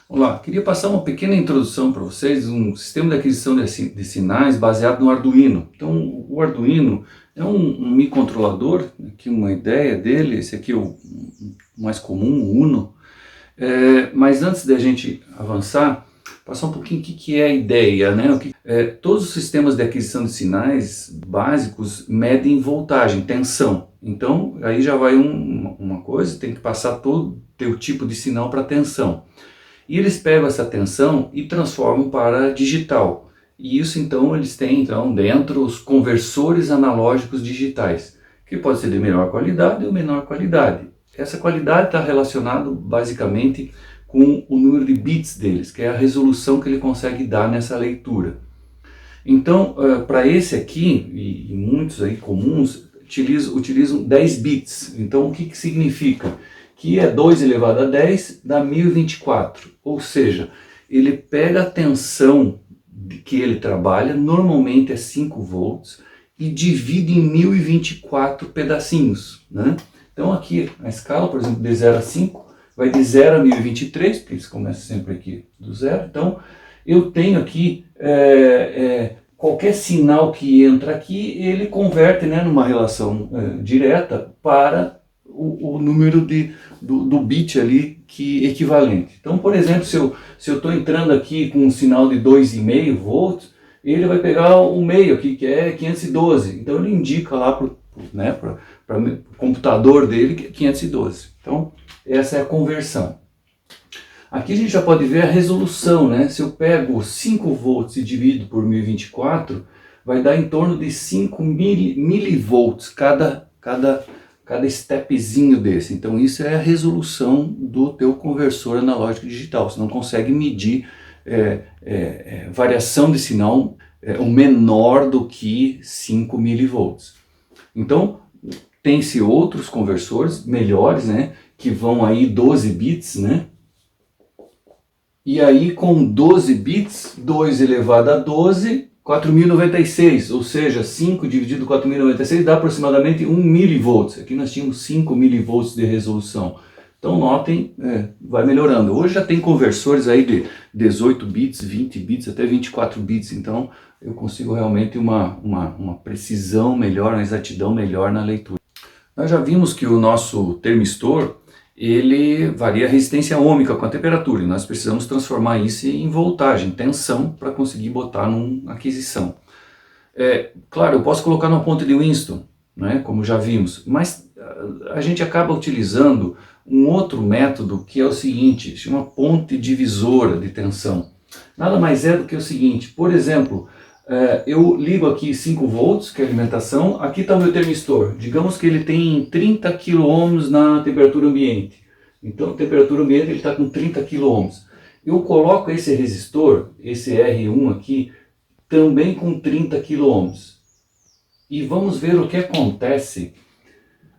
Olá, queria passar uma pequena introdução para vocês, um sistema de aquisição de sinais baseado no Arduino. Então, o Arduino é um microcontrolador, aqui uma ideia dele, esse aqui é o mais comum, o Uno. Mas antes da gente avançar, passar um pouquinho o que é a ideia, né? Todos os sistemas de aquisição de sinais básicos medem voltagem, tensão. Então, aí já vai uma coisa, tem que passar todo o tipo de sinal para tensão. E eles pegam essa tensão e transformam para digital. E isso então eles têm então dentro os conversores analógicos digitais, que pode ser de melhor qualidade ou menor qualidade. Essa qualidade está relacionada basicamente com o número de bits deles, que é a resolução que ele consegue dar nessa leitura. Então, para esse aqui, e muitos aí comuns, utilizam 10 bits. Então, o que significa? Que é 2 elevado a 10 dá 1024. Ou seja, ele pega a tensão que ele trabalha, normalmente é 5 volts, e divide em 1024 pedacinhos, né? Então aqui a escala, por exemplo, de 0 a 5, vai de 0 a 1023, porque isso começa sempre aqui do zero. Então eu tenho aqui qualquer sinal que entra aqui, ele converte, né, numa relação direta para o número do bit ali que equivalente. Então, por exemplo, se eu estou entrando aqui com um sinal de 2,5 volts, ele vai pegar o meio aqui, que é 512. Então ele indica lá para o computador dele que é 512. Então essa é a conversão. Aqui a gente já pode ver a resolução, né? Se eu pego 5 volts e divido por 1024, vai dar em torno de 5 milivolts cada stepzinho desse. Então isso é a resolução do teu conversor analógico digital. Você não consegue medir variação de sinal menor do que 5 milivolts. Então tem-se outros conversores melhores, né, que vão aí 12 bits, né? E aí com 12 bits, 2 elevado a 12, 4096, ou seja, 5 dividido por 4096 dá aproximadamente 1 milivolts. Aqui nós tínhamos 5 milivolts de resolução. Então notem, vai melhorando. Hoje já tem conversores aí de 18 bits, 20 bits, até 24 bits. Então eu consigo realmente uma precisão melhor, uma exatidão melhor na leitura. Nós já vimos que o nosso termistor, ele varia a resistência ohmica com a temperatura, e nós precisamos transformar isso em voltagem, tensão, para conseguir botar numa aquisição. Claro, eu posso colocar numa ponte de Winston, né, como já vimos, mas a gente acaba utilizando um outro método que é o seguinte, chama ponte divisora de tensão. Nada mais é do que o seguinte, por exemplo, eu ligo aqui 5 volts, que é a alimentação, aqui está o meu termistor, digamos que ele tem 30 kΩ na temperatura ambiente, então a temperatura ambiente ele está com 30 kΩ, eu coloco esse resistor, esse R1 aqui, também com 30 kΩ, e vamos ver o que acontece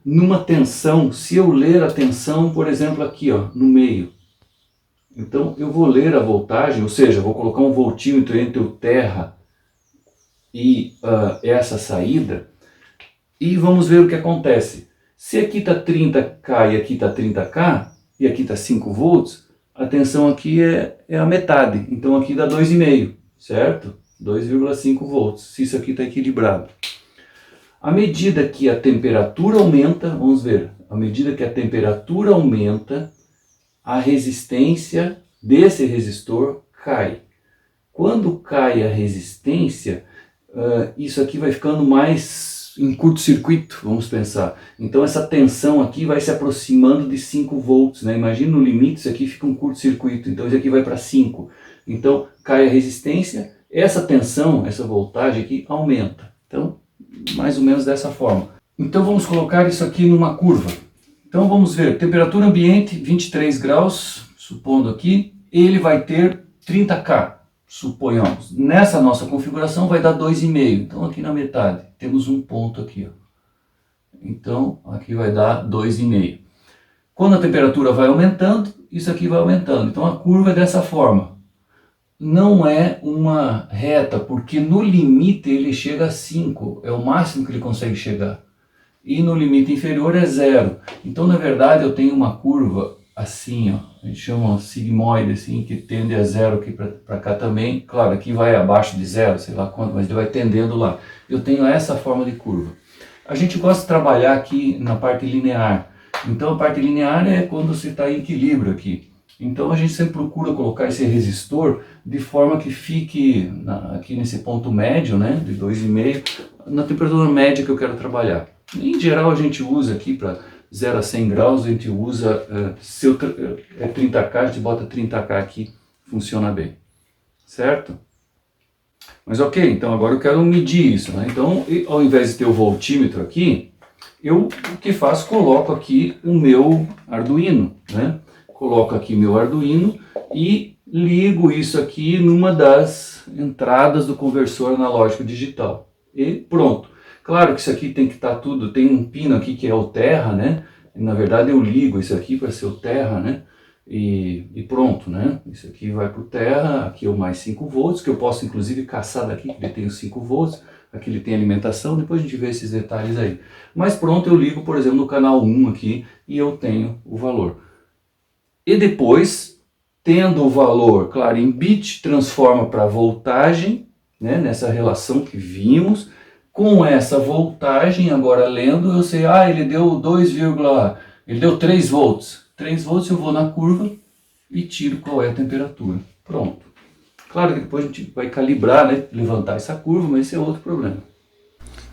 numa tensão, se eu ler a tensão, por exemplo aqui ó, no meio. Então eu vou ler a voltagem, ou seja, vou colocar um voltímetro entre o terra e essa saída, e vamos ver o que acontece. Se aqui está 30K e aqui está 30K, e aqui está 5 volts, a tensão aqui é a metade, então aqui dá 2,5, certo? 2,5 volts, se isso aqui está equilibrado. À medida que a temperatura aumenta, vamos ver, à medida que a temperatura aumenta, a resistência desse resistor cai. Quando cai a resistência, isso aqui vai ficando mais em curto-circuito, vamos pensar. Então essa tensão aqui vai se aproximando de 5 volts, né? Imagina no limite, isso aqui fica um curto-circuito, então isso aqui vai para 5. Então cai a resistência, essa tensão, essa voltagem aqui aumenta. Então, mais ou menos dessa forma. Então vamos colocar isso aqui numa curva. Então vamos ver, temperatura ambiente 23 graus, supondo aqui, ele vai ter 30K. Suponhamos, nessa nossa configuração vai dar 2,5, então aqui na metade, temos um ponto aqui, ó. Então aqui vai dar 2,5. Quando a temperatura vai aumentando, isso aqui vai aumentando, então a curva é dessa forma. Não é uma reta, porque no limite ele chega a 5, é o máximo que ele consegue chegar. E no limite inferior é 0. Então na verdade eu tenho uma curva assim, ó, a gente chama sigmoide, assim, que tende a zero aqui para cá também. Claro, aqui vai abaixo de zero, sei lá quanto, mas ele vai tendendo lá. Eu tenho essa forma de curva. A gente gosta de trabalhar aqui na parte linear. Então a parte linear é quando você está em equilíbrio aqui. Então a gente sempre procura colocar esse resistor de forma que fique aqui nesse ponto médio, né, de 2,5, na temperatura média que eu quero trabalhar. Em geral a gente usa aqui para 0 a 100 graus, a gente usa, se é 30K, a gente bota 30K aqui, funciona bem, certo? Mas ok, então agora eu quero medir isso, né? Então, ao invés de ter o voltímetro aqui, eu o que faço? Coloco aqui o meu Arduino, né? Coloco aqui meu Arduino e ligo isso aqui numa das entradas do conversor analógico digital. E pronto. Claro que isso aqui tem que estar tudo, tem um pino aqui que é o terra, né? E, na verdade eu ligo isso aqui para ser o terra, né? E pronto, né? Isso aqui vai para o terra, aqui é o mais 5 volts, que eu posso inclusive caçar daqui, que ele tem os 5 volts, aqui ele tem alimentação, depois a gente vê esses detalhes aí. Mas pronto, eu ligo, por exemplo, no canal 1 aqui, e eu tenho o valor. E depois, tendo o valor, claro, em bit, transforma para voltagem, né, nessa relação que vimos. Com essa voltagem, agora lendo, eu sei, ele deu 2, ele deu 3 volts. 3 volts eu vou na curva e tiro qual é a temperatura. Pronto. Claro que depois a gente vai calibrar, né, levantar essa curva, mas esse é outro problema.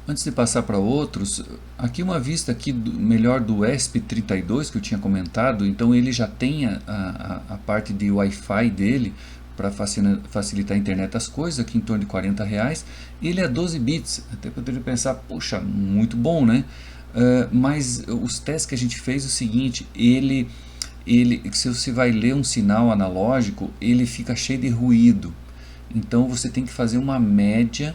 Antes de passar para outros, aqui uma vista aqui melhor do ESP32 que eu tinha comentado. Então ele já tem a parte de Wi-Fi dele para facilitar a internet das coisas, aqui em torno de R$40. Ele é 12 bits, até poderia pensar, poxa, muito bom, né? Mas os testes que a gente fez é o seguinte, se você vai ler um sinal analógico, ele fica cheio de ruído. Então você tem que fazer uma média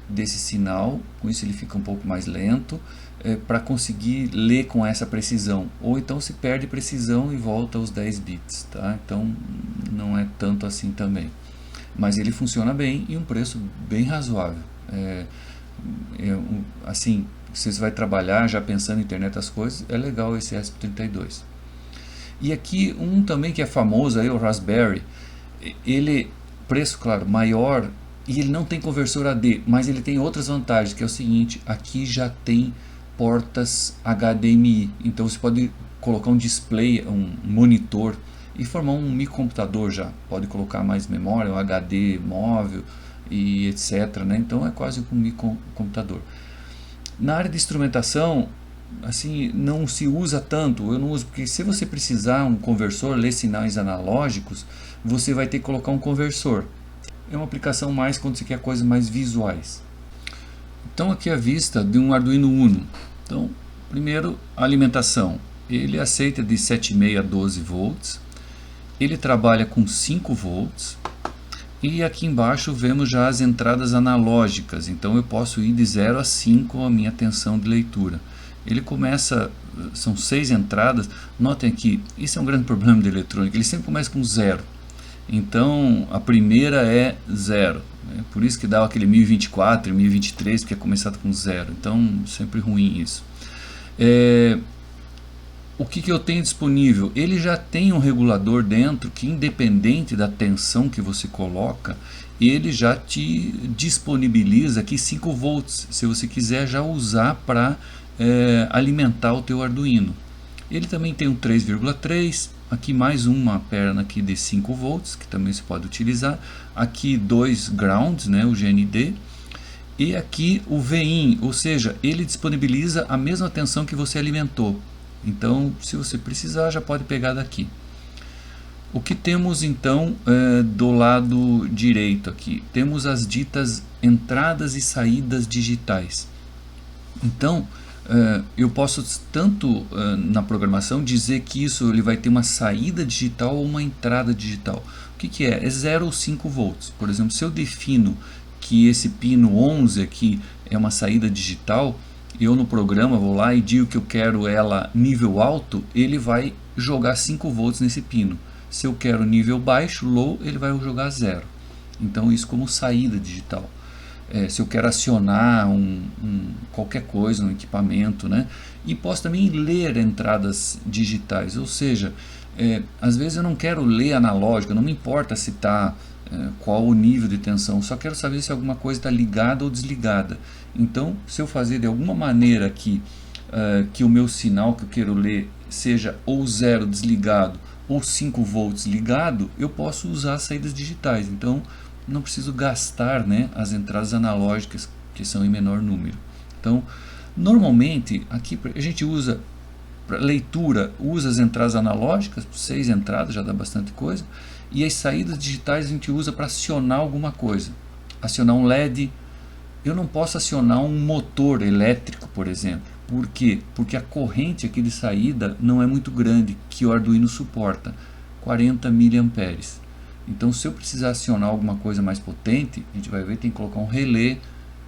desse sinal, com isso ele fica um pouco mais lento, para conseguir ler com essa precisão, ou então se perde precisão e volta aos 10 bits, tá? Então não é tanto assim também, mas ele funciona bem e um preço bem razoável. Assim, se você vai trabalhar já pensando em internet das coisas, é legal esse ESP32. E aqui um também que é famoso, aí, o Raspberry, ele, preço claro, maior, e ele não tem conversor AD, mas ele tem outras vantagens, que é o seguinte, aqui já tem portas HDMI, então você pode colocar um display, um monitor e formar um microcomputador já, pode colocar mais memória, um HD móvel e etc, né? Então é quase um microcomputador. Na área de instrumentação, assim, não se usa tanto, eu não uso, porque se você precisar um conversor, ler sinais analógicos, você vai ter que colocar um conversor. É uma aplicação mais quando você quer coisas mais visuais. Então aqui a vista de um Arduino Uno. Então, primeiro, a alimentação. Ele aceita de 7,5 a 12 volts. Ele trabalha com 5 volts. E aqui embaixo vemos já as entradas analógicas. Então eu posso ir de 0 a 5 a minha tensão de leitura. Ele começa, são 6 entradas. Notem aqui, isso é um grande problema de eletrônica. Ele sempre começa com 0. Então a primeira é 0, né? Por isso que dá aquele 1024, 1023, porque é começado com 0. Então sempre ruim isso. O que eu tenho disponível? Ele já tem um regulador dentro que, independente da tensão que você coloca, ele já te disponibiliza aqui 5 volts, se você quiser já usar para alimentar o teu Arduino. Ele também tem um 3,3, aqui mais uma perna aqui de 5 volts, que também se pode utilizar. Aqui 2 grounds, né, o GND. E aqui o VIN, ou seja, ele disponibiliza a mesma tensão que você alimentou. Então, se você precisar, já pode pegar daqui. O que temos então do lado direito aqui? Temos as ditas entradas e saídas digitais. Então, eu posso tanto na programação dizer que isso ele vai ter uma saída digital ou uma entrada digital. O que é? É 0 ou 5 volts. Por exemplo, se eu defino que esse pino 11 aqui é uma saída digital, eu no programa vou lá e digo que eu quero ela nível alto, ele vai jogar 5 volts nesse pino. Se eu quero nível baixo, low, ele vai jogar 0. Então isso como saída digital. Se eu quero acionar qualquer coisa, um equipamento, né? E posso também ler entradas digitais, ou seja, Às vezes eu não quero ler analógico, não me importa se está qual o nível de tensão, só quero saber se alguma coisa está ligada ou desligada. Então, se eu fazer de alguma maneira aqui que o meu sinal que eu quero ler seja ou 0 desligado ou 5 volts ligado, eu posso usar as saídas digitais. Então, não preciso gastar, né, as entradas analógicas, que são em menor número. Então, normalmente, aqui a gente usa para leitura, usa as entradas analógicas, 6 entradas já dá bastante coisa, e as saídas digitais a gente usa para acionar alguma coisa. Acionar um LED. Eu não posso acionar um motor elétrico, por exemplo. Por quê? Porque a corrente aqui de saída não é muito grande, que o Arduino suporta, 40 mA. Então, se eu precisar acionar alguma coisa mais potente, a gente vai ver, tem que colocar um relé,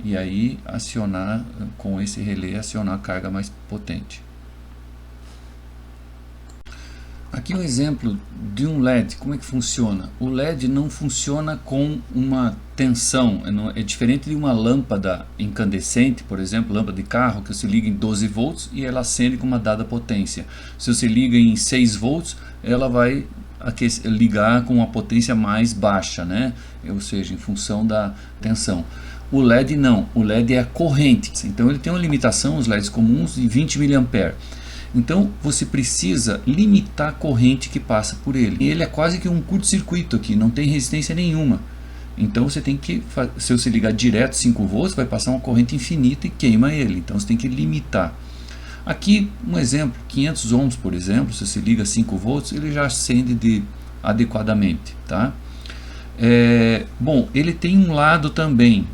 e aí acionar, com esse relé, acionar a carga mais potente. Aqui um exemplo de um LED, como é que funciona? O LED não funciona com uma tensão, é diferente de uma lâmpada incandescente, por exemplo, lâmpada de carro, que você liga em 12 volts e ela acende com uma dada potência. Se você liga em 6 volts, ela vai ligar com uma potência mais baixa, né? Ou seja, em função da tensão. O LED não, o LED é a corrente, então ele tem uma limitação, os LEDs comuns, de 20 mA. Então você precisa limitar a corrente que passa por ele. E ele é quase que um curto-circuito aqui, não tem resistência nenhuma. Então você tem que, se você ligar direto 5 volts, vai passar uma corrente infinita e queima ele. Então você tem que limitar. Aqui um exemplo, 500 ohms por exemplo, se você liga 5 volts, ele já acende adequadamente. Tá? Bom, ele tem um lado também.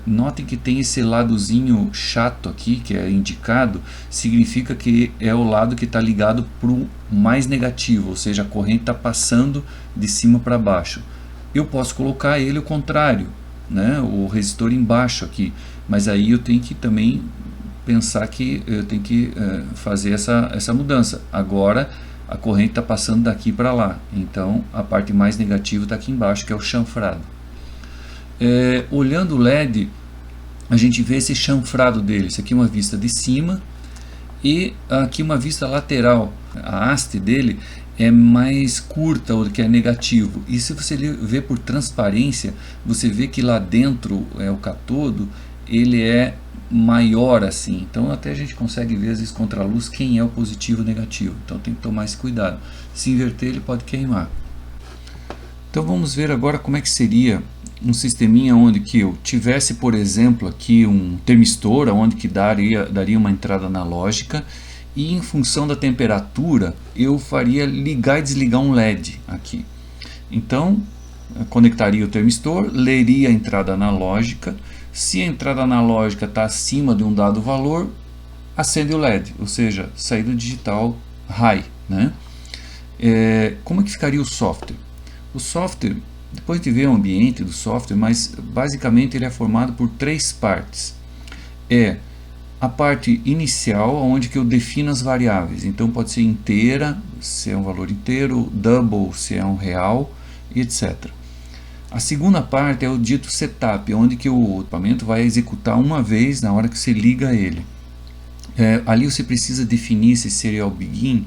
Notem que tem esse ladozinho chato aqui, que é indicado, significa que é o lado que está ligado para o mais negativo, ou seja, a corrente está passando de cima para baixo. Eu posso colocar ele o contrário, né, o resistor embaixo aqui, mas aí eu tenho que também pensar que eu tenho que fazer essa mudança. Agora a corrente está passando daqui para lá, então a parte mais negativa está aqui embaixo, que é o chanfrado. Olhando o LED, a gente vê esse chanfrado dele. Isso aqui é uma vista de cima e aqui uma vista lateral. A haste dele é mais curta, o que é negativo. E se você vê por transparência, você vê que lá dentro o catodo, ele é maior assim. Então até a gente consegue ver às vezes contra a luz quem é o positivo e o negativo. Então tem que tomar esse cuidado. Se inverter, ele pode queimar. Então vamos ver agora como é que seria um sisteminha onde que eu tivesse, por exemplo, aqui um termistor, onde que daria uma entrada analógica, e em função da temperatura eu faria ligar e desligar um LED aqui. Então conectaria o termistor, leria a entrada analógica. Se a entrada analógica está acima de um dado valor, acende o LED, ou seja, saída digital high, né? Como é que ficaria o software? O software, depois de ver o ambiente do software, mas basicamente ele é formado por 3 partes. A parte inicial, onde que eu defino as variáveis. Então pode ser inteira, se é um valor inteiro, double, se é um real, e etc. A segunda parte é o dito setup, onde que o equipamento vai executar uma vez na hora que você liga ele. Ali você precisa definir esse serial begin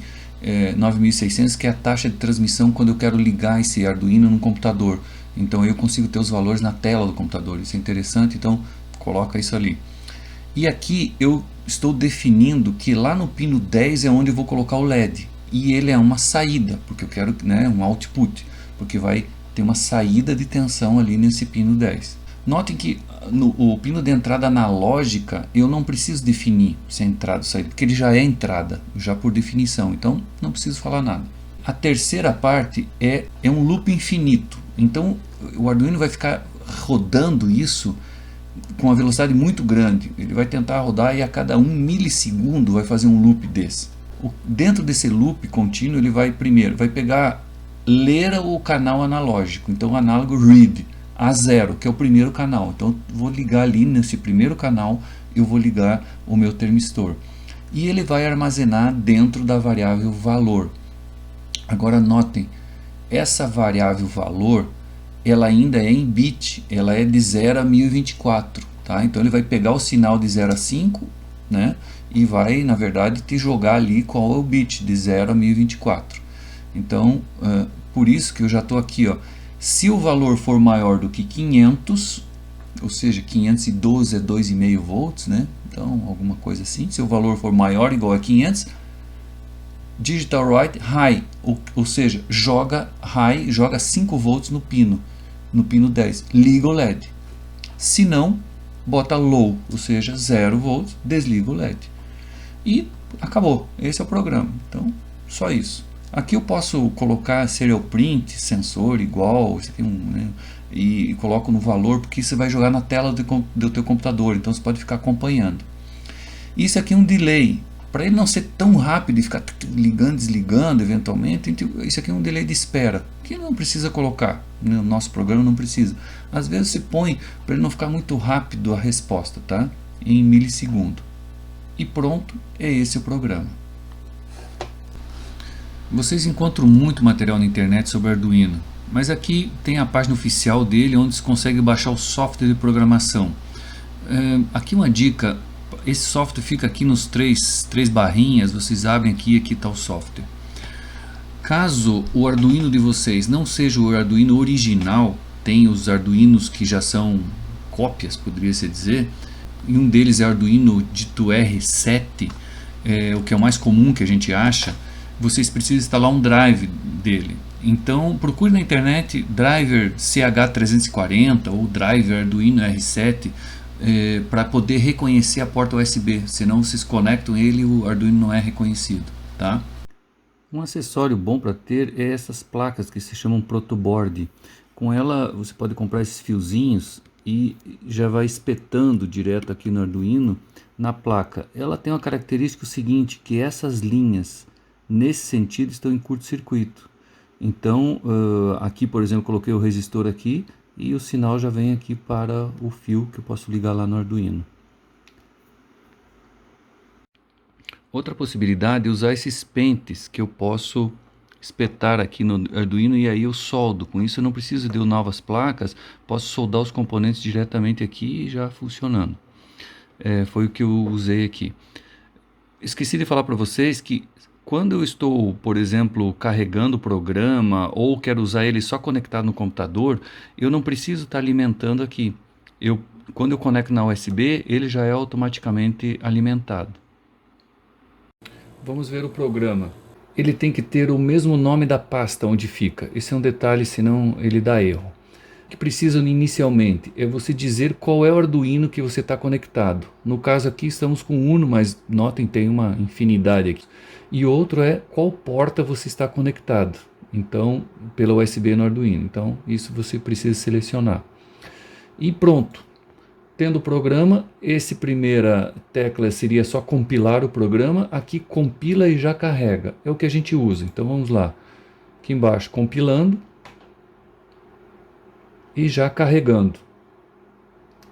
9600, que é a taxa de transmissão quando eu quero ligar esse Arduino no computador. Então eu consigo ter os valores na tela do computador. Isso é interessante, então coloca isso ali. E aqui eu estou definindo que lá no pino 10 é onde eu vou colocar o LED. E ele é uma saída, porque eu quero, né, um output, porque vai ter uma saída de tensão ali nesse pino 10. Notem que o pino de entrada analógica eu não preciso definir se é entrada ou saída, porque ele já é entrada, já por definição, então não preciso falar nada. A terceira parte é um loop infinito, então o Arduino vai ficar rodando isso com uma velocidade muito grande. Ele vai tentar rodar e a cada 1 milissegundo vai fazer um loop desse. Dentro desse loop contínuo ele vai primeiro ler o canal analógico, então o análogo read A0, que é o primeiro canal. Então vou ligar ali nesse primeiro canal, eu vou ligar o meu termistor. E ele vai armazenar dentro da variável valor. Agora notem, essa variável valor, ela ainda é em bit, ela é de 0 a 1024. Tá? Então ele vai pegar o sinal de 0 a 5, né? E vai, na verdade, te jogar ali qual é o bit, de 0 a 1024. Então, por isso que eu já estou aqui, ó. Se o valor for maior do que 500, ou seja, 512 é 2,5 volts, né? Então, alguma coisa assim. Se o valor for maior ou igual a 500, digital write high, ou seja, joga high, joga 5 volts no pino 10, liga o LED. Se não, bota low, ou seja, 0 volts, desliga o LED. E acabou, esse é o programa. Então, só isso. Aqui eu posso colocar serial print, sensor igual, isso aqui, né, e coloco no valor, porque você vai jogar na tela do teu computador, então você pode ficar acompanhando. Isso aqui é um delay, para ele não ser tão rápido e ficar ligando, desligando eventualmente, isso aqui é um delay de espera, que não precisa colocar, no nosso programa não precisa. Às vezes se põe para ele não ficar muito rápido a resposta, tá? Em milissegundo. E pronto, é esse o programa. Vocês encontram muito material na internet sobre Arduino, mas aqui tem a página oficial dele onde se consegue baixar o software de programação. Aqui uma dica, esse software fica aqui nos três barrinhas, vocês abrem aqui e aqui está o software. Caso o Arduino de vocês não seja o Arduino original, tem os Arduinos que já são cópias, poderia-se dizer, e um deles é Arduino dito R7, o que é o mais comum que a gente acha, vocês precisam instalar um drive dele. Então procure na internet driver CH340 ou driver Arduino R7 para poder reconhecer a porta USB, senão vocês conectam ele e o Arduino não é reconhecido, tá? Um acessório bom para ter é essas placas que se chamam protoboard. Com ela você pode comprar esses fiozinhos e já vai espetando direto aqui no Arduino na placa. Ela tem uma característica seguinte, que essas linhas nesse sentido estão em curto-circuito. Então aqui, por exemplo, coloquei o resistor aqui e o sinal já vem aqui para o fio que eu posso ligar lá no Arduino. Outra possibilidade é usar esses pentes que eu posso espetar aqui no Arduino e aí eu soldo. Com isso eu não preciso de novas placas, posso soldar os componentes diretamente aqui e já funcionando. Foi o que eu usei aqui. Esqueci de falar para vocês que quando eu estou, por exemplo, carregando o programa ou quero usar ele só conectado no computador, eu não preciso estar alimentando aqui. Quando eu conecto na USB, ele já é automaticamente alimentado. Vamos ver o programa. Ele tem que ter o mesmo nome da pasta onde fica. Esse é um detalhe, senão ele dá erro. O que precisa inicialmente é você dizer qual é o Arduino que você está conectado. No caso aqui estamos com Uno, mas notem, tem uma infinidade aqui. E outro é qual porta você está conectado. Então, pela USB no Arduino. Então, isso você precisa selecionar. E pronto. Tendo o programa, essa primeira tecla seria só compilar o programa. Aqui compila e já carrega. É o que a gente usa. Então vamos lá. Aqui embaixo compilando. E já carregando.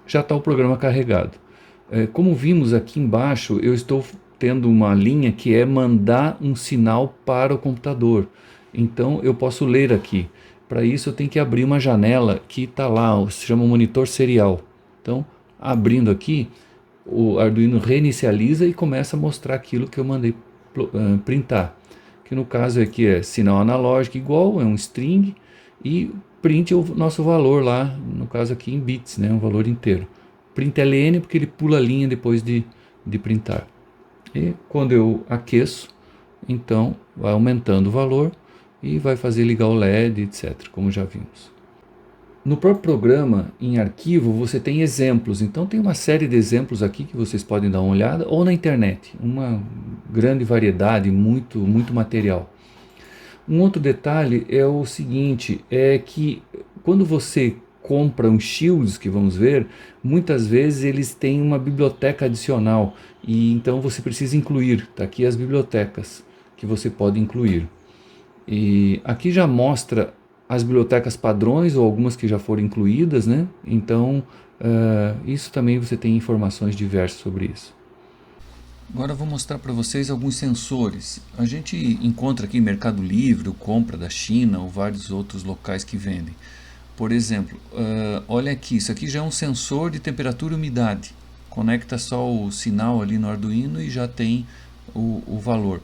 Já está o programa carregado. Como vimos aqui embaixo, eu estou tendo uma linha que é mandar um sinal para o computador. Então eu posso ler aqui. Para isso eu tenho que abrir uma janela que está lá, se chama monitor serial. Então, abrindo aqui, o Arduino reinicializa e começa a mostrar aquilo que eu mandei printar. Que no caso aqui é sinal analógico igual, é um string, e print o nosso valor lá, no caso aqui em bits, né, um valor inteiro. Print ln porque ele pula a linha depois de printar. E quando eu aqueço, então vai aumentando o valor e vai fazer ligar o LED, etc., como já vimos. No próprio programa, em arquivo, você tem exemplos. Então tem uma série de exemplos aqui que vocês podem dar uma olhada, ou na internet, uma grande variedade, muito material. Um outro detalhe é o seguinte, é que quando você compra uns shields, que vamos ver, muitas vezes eles têm uma biblioteca adicional, e então você precisa incluir. Tá aqui as bibliotecas que você pode incluir. E aqui já mostra as bibliotecas padrões ou algumas que já foram incluídas, né? Então isso também você tem informações diversas sobre isso. Agora eu vou mostrar para vocês alguns sensores. A gente encontra aqui em Mercado Livre, ou compra da China ou vários outros locais que vendem. Por exemplo, olha aqui, isso aqui já é um sensor de temperatura e umidade. Conecta só o sinal ali no Arduino e já tem o valor.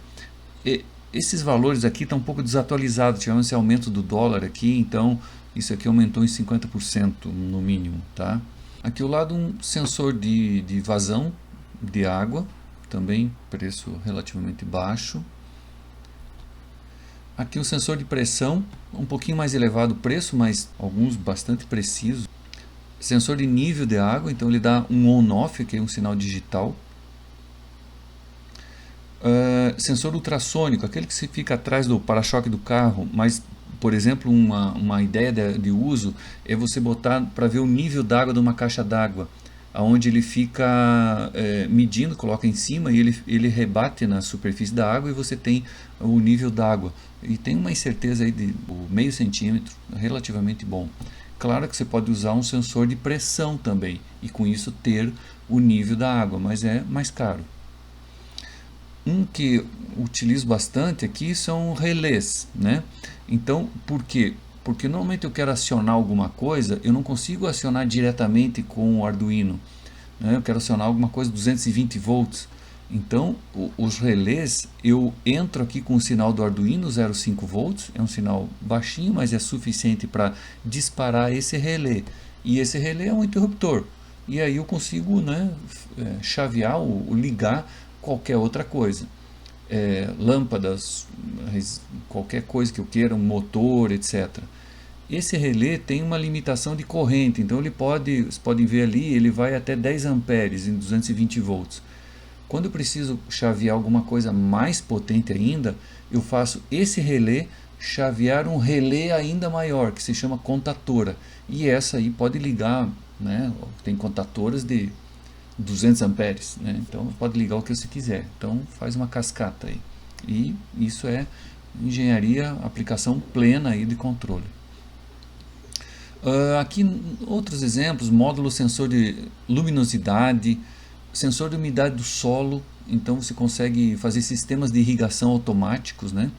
Esses valores aqui estão um pouco desatualizados, tivemos esse aumento do dólar aqui, então isso aqui aumentou em 50% no mínimo, tá? Aqui ao lado um sensor de vazão de água, também preço relativamente baixo. Aqui um sensor de pressão, um pouquinho mais elevado o preço, mas alguns bastante precisos. Sensor de nível de água, então ele dá um on-off, que é um sinal digital. Sensor ultrassônico, aquele que se fica atrás do para-choque do carro, mas, por exemplo, uma ideia de uso é você botar para ver o nível d'água de uma caixa d'água, onde ele fica medindo, coloca em cima e ele rebate na superfície da água e você tem o nível d'água. E tem uma incerteza aí de meio centímetro, relativamente bom. Claro que você pode usar um sensor de pressão também e com isso ter o nível da água, mas é mais caro. Um que utilizo bastante aqui são relés, né? Então, por quê? Porque normalmente eu quero acionar alguma coisa, eu não consigo acionar diretamente com o Arduino, né? Eu quero acionar alguma coisa 220 volts. Então, os relés, eu entro aqui com o sinal do Arduino 0,5 volts, é um sinal baixinho, mas é suficiente para disparar esse relé. E esse relé é um interruptor. E aí eu consigo, né, chavear ou ligar qualquer outra coisa, lâmpadas, qualquer coisa que eu queira, um motor, etc. Esse relé tem uma limitação de corrente, então ele pode, vocês podem ver ali, ele vai até 10 amperes em 220 volts. Quando eu preciso chavear alguma coisa mais potente ainda, eu faço esse relé chavear um relé ainda maior, que se chama contatora, e essa aí pode ligar, né, tem contatoras de 200 amperes, né? Então pode ligar o que você quiser, então faz uma cascata aí, e isso é engenharia, aplicação plena aí de controle. Aqui outros exemplos, módulo sensor de luminosidade, sensor de umidade do solo, então você consegue fazer sistemas de irrigação automáticos, né?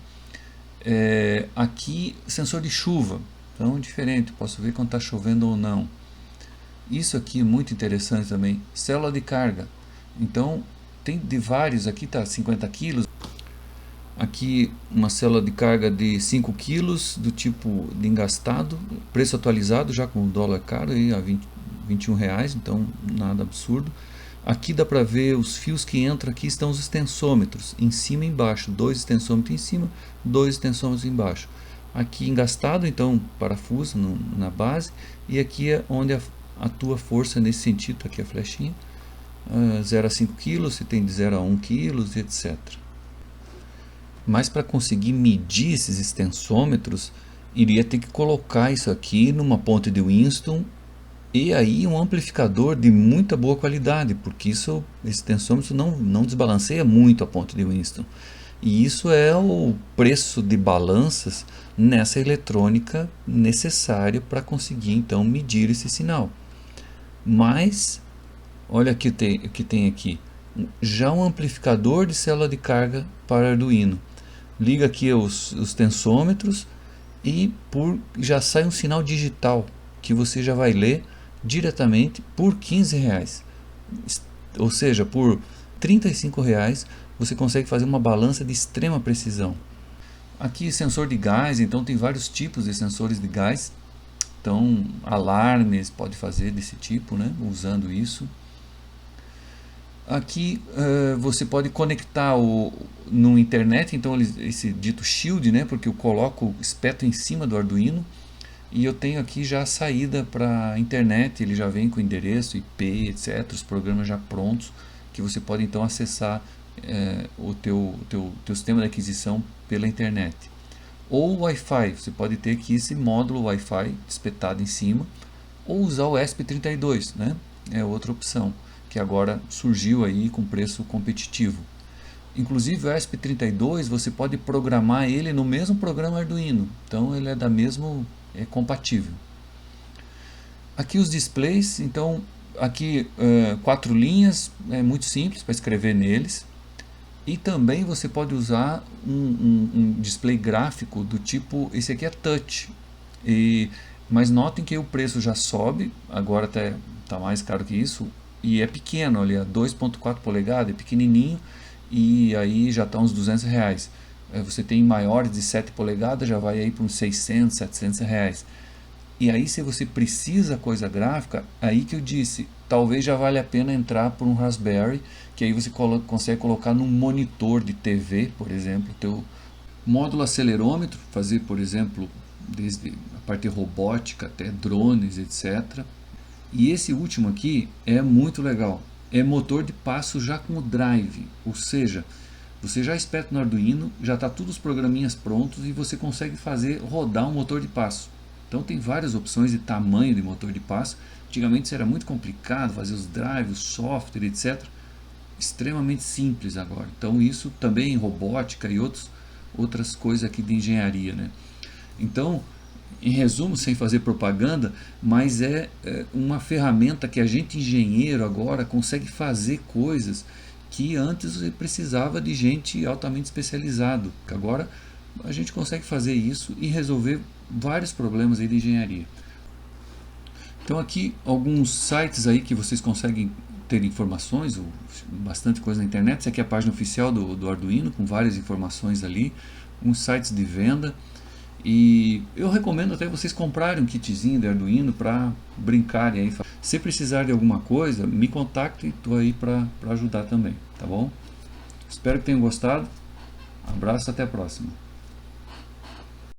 Aqui sensor de chuva, então diferente, posso ver quando está chovendo ou não. Isso aqui é muito interessante também, célula de carga, então tem de vários, aqui está 50 quilos, aqui uma célula de carga de 5 quilos do tipo de engastado, preço atualizado já com o dólar caro aí, a 21 reais, então nada absurdo. Aqui dá para ver os fios que entram, aqui estão os extensômetros, em cima e embaixo, 2 extensômetros em cima, 2 extensômetros embaixo. Aqui engastado, então parafuso na base, e aqui é onde atua força nesse sentido, aqui a flechinha, 0 a 5 kg, se tem de 0 a 1 kg, etc. Mas para conseguir medir esses extensômetros, iria ter que colocar isso aqui numa ponte de Winston, e aí um amplificador de muita boa qualidade, porque esse extensômetro não desbalanceia muito a ponte de Winston. E isso é o preço de balanças nessa eletrônica necessário para conseguir então medir esse sinal. Mas, olha o que tem aqui, já um amplificador de célula de carga para Arduino. Liga aqui os tensômetros e já sai um sinal digital que você já vai ler diretamente por 15 reais. Ou seja, por 35 reais você consegue fazer uma balança de extrema precisão. Aqui sensor de gás, então tem vários tipos de sensores de gás. Então alarmes pode fazer desse tipo, né, usando isso. Aqui você pode conectar no internet, então esse dito shield, né, porque eu coloco, espeto em cima do Arduino e eu tenho aqui já a saída para a internet, ele já vem com endereço, IP, etc, os programas já prontos, que você pode então acessar o teu sistema de aquisição pela internet. Ou Wi-Fi, você pode ter aqui esse módulo Wi-Fi espetado em cima, ou usar o ESP32, né, é outra opção, que agora surgiu aí com preço competitivo. Inclusive o ESP32 você pode programar ele no mesmo programa Arduino, então ele é compatível. Aqui os displays, então aqui 4 linhas, é muito simples para escrever neles. E também você pode usar um display gráfico do tipo, esse aqui é touch, mas notem que o preço já sobe, agora até está mais caro que isso, e é pequeno, olha, 2.4 polegadas, é pequenininho, e aí já está uns 200 reais. você tem maiores de 7 polegadas, já vai aí para uns 600, 700 reais. E aí, se você precisa coisa gráfica, aí que eu disse, talvez já vale a pena entrar por um Raspberry, que aí você consegue colocar num monitor de TV, por exemplo, teu módulo acelerômetro, fazer, por exemplo, desde a parte robótica até drones, etc. E esse último aqui é muito legal, é motor de passo já com o drive, ou seja, você já espeta no Arduino, já está todos os programinhas prontos e você consegue fazer rodar um motor de passo. Então tem várias opções de tamanho de motor de passo. Antigamente isso era muito complicado, fazer os drives, software, etc. Extremamente simples agora. Então isso também em robótica e outras coisas aqui de engenharia, né? Então, em resumo, sem fazer propaganda, mas é uma ferramenta que a gente engenheiro agora consegue fazer coisas que antes você precisava de gente altamente especializado. Agora a gente consegue fazer isso e resolver vários problemas aí de engenharia. Então aqui alguns sites aí que vocês conseguem ter informações, bastante coisa na internet. Essa aqui é a página oficial do Arduino, com várias informações ali, uns sites de venda. E eu recomendo até vocês comprarem um kitzinho de Arduino para brincarem aí. Se precisar de alguma coisa, me contacte, estou aí para ajudar também, tá bom? Espero que tenham gostado. Abraço, até a próxima.